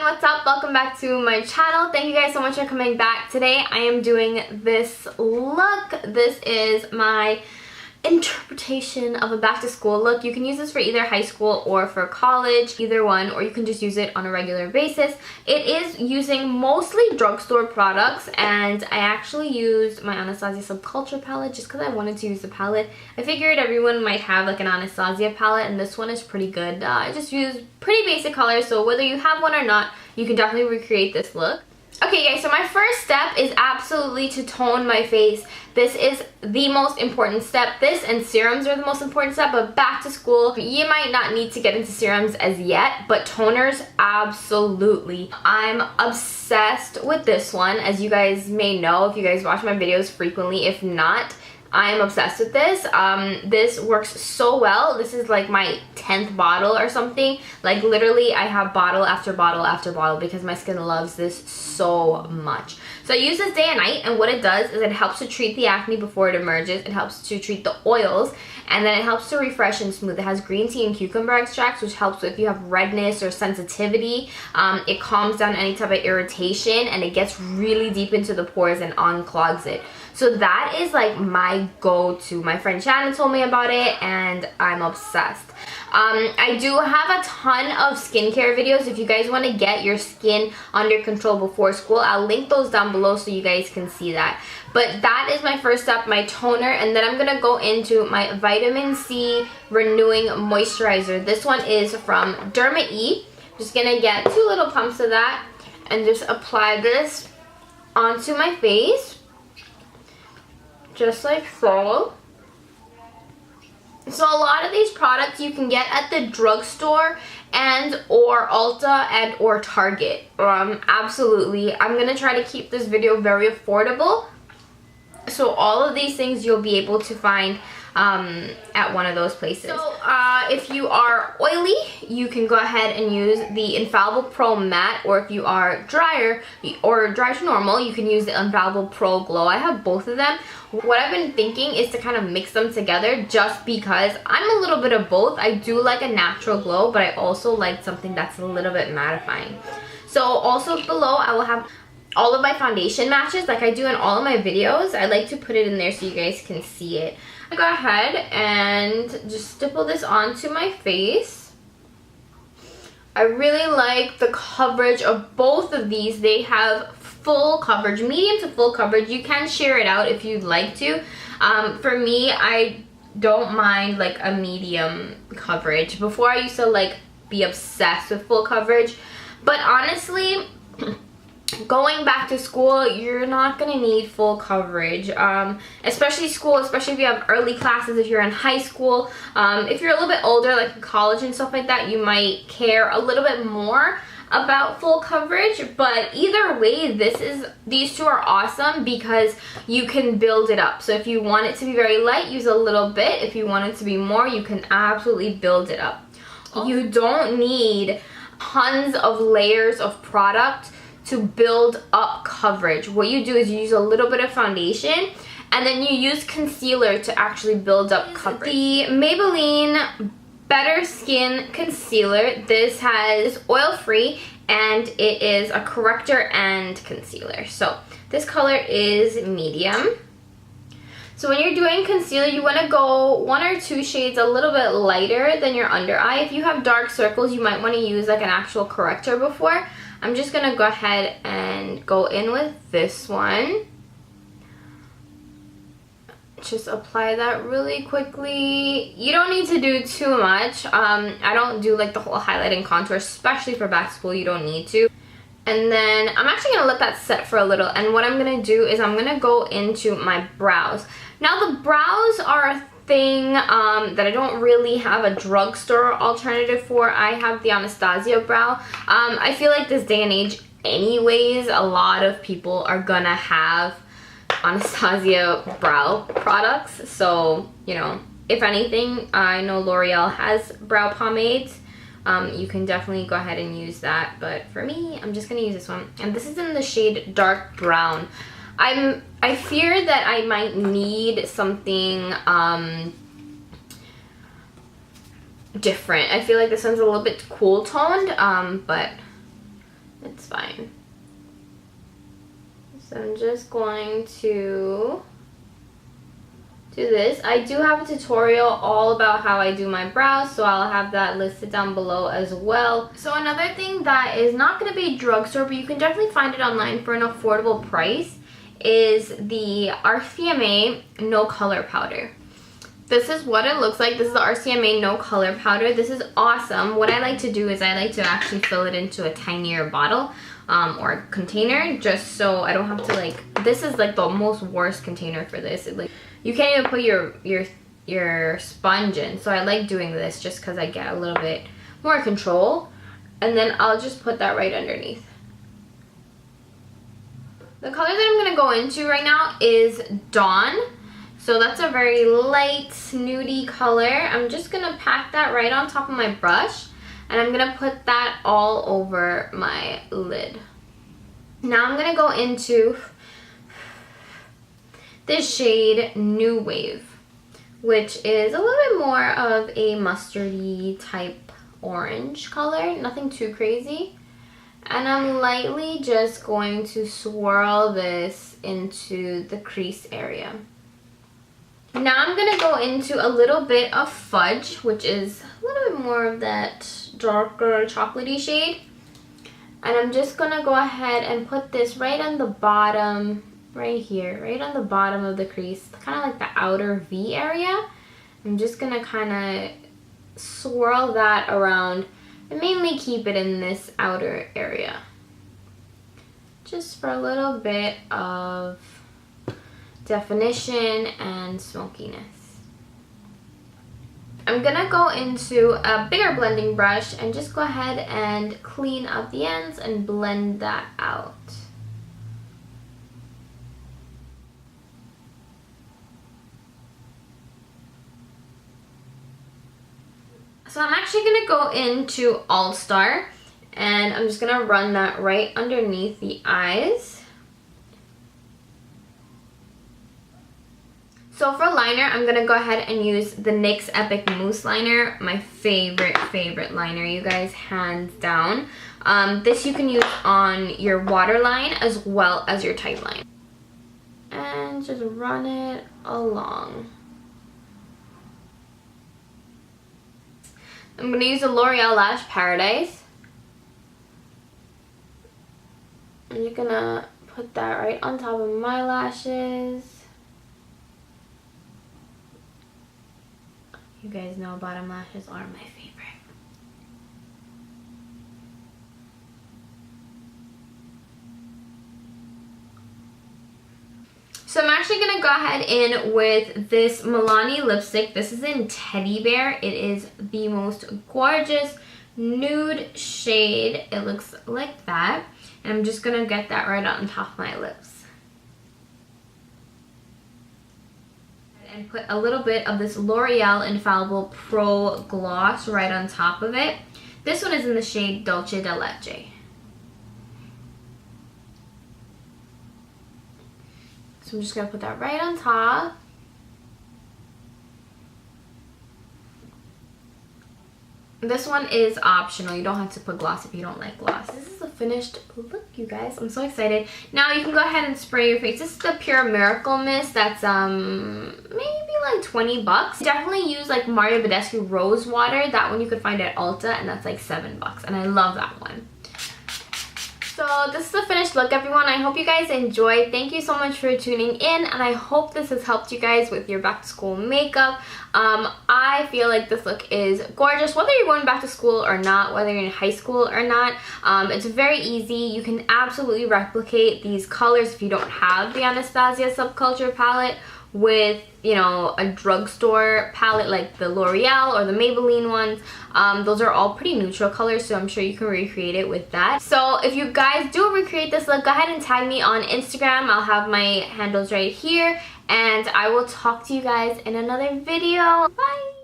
what's up? Welcome back to my channel. Thank you guys so much for coming back. Today I am doing this look. This is my interpretation of a back to school look. You can use this for either high school or for college, either one, or you can just use it on a regular basis. It is using mostly drugstore products, and I actually used my Anastasia Subculture palette just because I wanted to use the palette. I figured everyone might have like an Anastasia palette, and this one is pretty good. I just used pretty basic colors, so whether you have one or not, you can definitely recreate this look. Okay guys, so my first step is absolutely to tone my face. This is the most important step. This and serums are the most important step, but back to school, you might not need to get into serums as yet, but toners, absolutely. I'm obsessed with this one, as you guys may know if you guys watch my videos frequently. If not, I am obsessed with this. This works so well. This is like my 10th bottle or something. Like literally I have bottle after bottle after bottle because my skin loves this so much. So I use this day and night, and what it does is it helps to treat the acne before it emerges. It helps to treat the oils, and then it helps to refresh and smooth. It has green tea and cucumber extracts, which helps if you have redness or sensitivity. It calms down any type of irritation, and it gets really deep into the pores and unclogs it. So that is like my go-to. My friend Shannon told me about it, and I'm obsessed. I do have a ton of skincare videos if you guys want to get your skin under control before school. I'll link those down below so you guys can see that. But that is my first step, my toner, and then I'm going to go into my vitamin C renewing moisturizer. This one is from Derma E. Just going to get 2 little pumps of that and just apply this onto my face. Just like so. So a lot of these products you can get at the drugstore and or Ulta and or Target. Absolutely. I'm going to try to keep this video very affordable. So all of these things you'll be able to find at one of those places. So if you are oily, you can go ahead and use the Infallible Pro Matte, or if you are drier or dry to normal, you can use the Infallible Pro Glow. I have both of them. What I've been thinking is to kind of mix them together just because I'm a little bit of both. I do like a natural glow, but I also like something that's a little bit mattifying. So also below I will have all of my foundation matches like I do in all of my videos. I like to put it in there so you guys can see it. I go ahead and just stipple this onto my face. I really like the coverage of both of these. They have full coverage, medium to full coverage. You can share it out if you'd like to. For me, I don't mind like a medium coverage. Before I used to like be obsessed with full coverage, but honestly, going back to school, you're not gonna need full coverage, especially if you have early classes. If you're in high school, if you're a little bit older like in college and stuff like that, you might care a little bit more about full coverage. But either way, these two are awesome because you can build it up. So if you want it to be very light, use a little bit. If you want it to be more, you can absolutely build it up. You don't need tons of layers of product to build up coverage. What you do is you use a little bit of foundation, and then you use concealer to actually build up coverage. The Maybelline Better Skin Concealer. This has oil-free, and it is a corrector and concealer. So this color is medium. So when you're doing concealer, you want to go 1 or 2 shades a little bit lighter than your under eye. If you have dark circles, you might want to use like an actual corrector before. I'm just going to go ahead and go in with this one. Just apply that really quickly. You don't need to do too much. I don't do like the whole highlight and contour, especially for back to school. You don't need to. And then I'm actually going to let that set for a little. And what I'm going to do is I'm going to go into my brows. Now the brows are a thing that I don't really have a drugstore alternative for. I have the Anastasia brow. I feel like this day and age anyways, a lot of people are gonna have Anastasia brow products. So, you know, if anything, I know L'Oreal has brow pomades. You can definitely go ahead and use that, but for me, I'm just gonna use this one. And this is in the shade dark brown. I fear that I might need something different. I feel like this one's a little bit cool toned, but It's fine. So I'm just going to do this. I do have a tutorial all about how I do my brows, so I'll have that listed down below as well. So another thing that is not going to be drugstore, but you can definitely find it online for an affordable price, is the RCMA No Color Powder. This is what it looks like. This is the RCMA No Color Powder. This is awesome. What I like to do is I like to actually fill it into a tinier bottle or container, just so I don't have to like, this is like the most worst container for this. Like, you can't even put your sponge in. So I like doing this just because I get a little bit more control. And then I'll just put that right underneath. The color that I'm going to go into right now is Dawn. So that's a very light, nudie color. I'm just going to pack that right on top of my brush. And I'm going to put that all over my lid. Now I'm going to go into this shade New Wave, which is a little bit more of a mustardy type orange color. Nothing too crazy. And I'm lightly just going to swirl this into the crease area. Now I'm going to go into a little bit of Fudge, which is a little bit more of that darker chocolatey shade. And I'm just going to go ahead and put this right on the bottom, right here, right on the bottom of the crease, kind of like the outer V area. I'm just going to kind of swirl that around and mainly keep it in this outer area. Just for a little bit of definition and smokiness. I'm gonna go into a bigger blending brush and just go ahead and clean up the ends and blend that out. So I'm actually gonna go into All Star and I'm just gonna run that right underneath the eyes. So for liner, I'm going to go ahead and use the NYX EPIC Mousse liner. My favorite liner, you guys, hands down. This you can use on your waterline as well as your tight line. And just run it along. I'm going to use the L'Oreal Lash Paradise. I'm just going to put that right on top of my lashes. You guys know bottom lashes are my favorite. So I'm actually going to go ahead in with this Milani lipstick. This is in Teddy Bear. It is the most gorgeous nude shade. It looks like that. And I'm just going to get that right on top of my lips. And put a little bit of this L'Oreal Infallible Pro Gloss right on top of it. This one is in the shade Dulche de Leche. So I'm just going to put that right on top. This one is optional. You don't have to put gloss if you don't like gloss. This is a finished look, you guys. I'm so excited. Now you can go ahead and spray your face. This is the Pure Miracle Mist. That's maybe like 20 bucks. Definitely use like Mario Badescu Rose Water. That one you could find at Ulta, and that's like 7 bucks. And I love that one. So this is the finished look, everyone. I hope you guys enjoyed. Thank you so much for tuning in, and I hope this has helped you guys with your back to school makeup. I feel like this look is gorgeous, whether you're going back to school or not, whether you're in high school or not. It's very easy. You can absolutely replicate these colors if you don't have the Anastasia Subculture palette with, you know, a drugstore palette like the L'Oreal or the Maybelline ones. Those are all pretty neutral colors, so I'm sure you can recreate it with that. So if you guys do recreate this look, go ahead and tag me on Instagram. I'll have my handles right here, and I will talk to you guys in another video. Bye!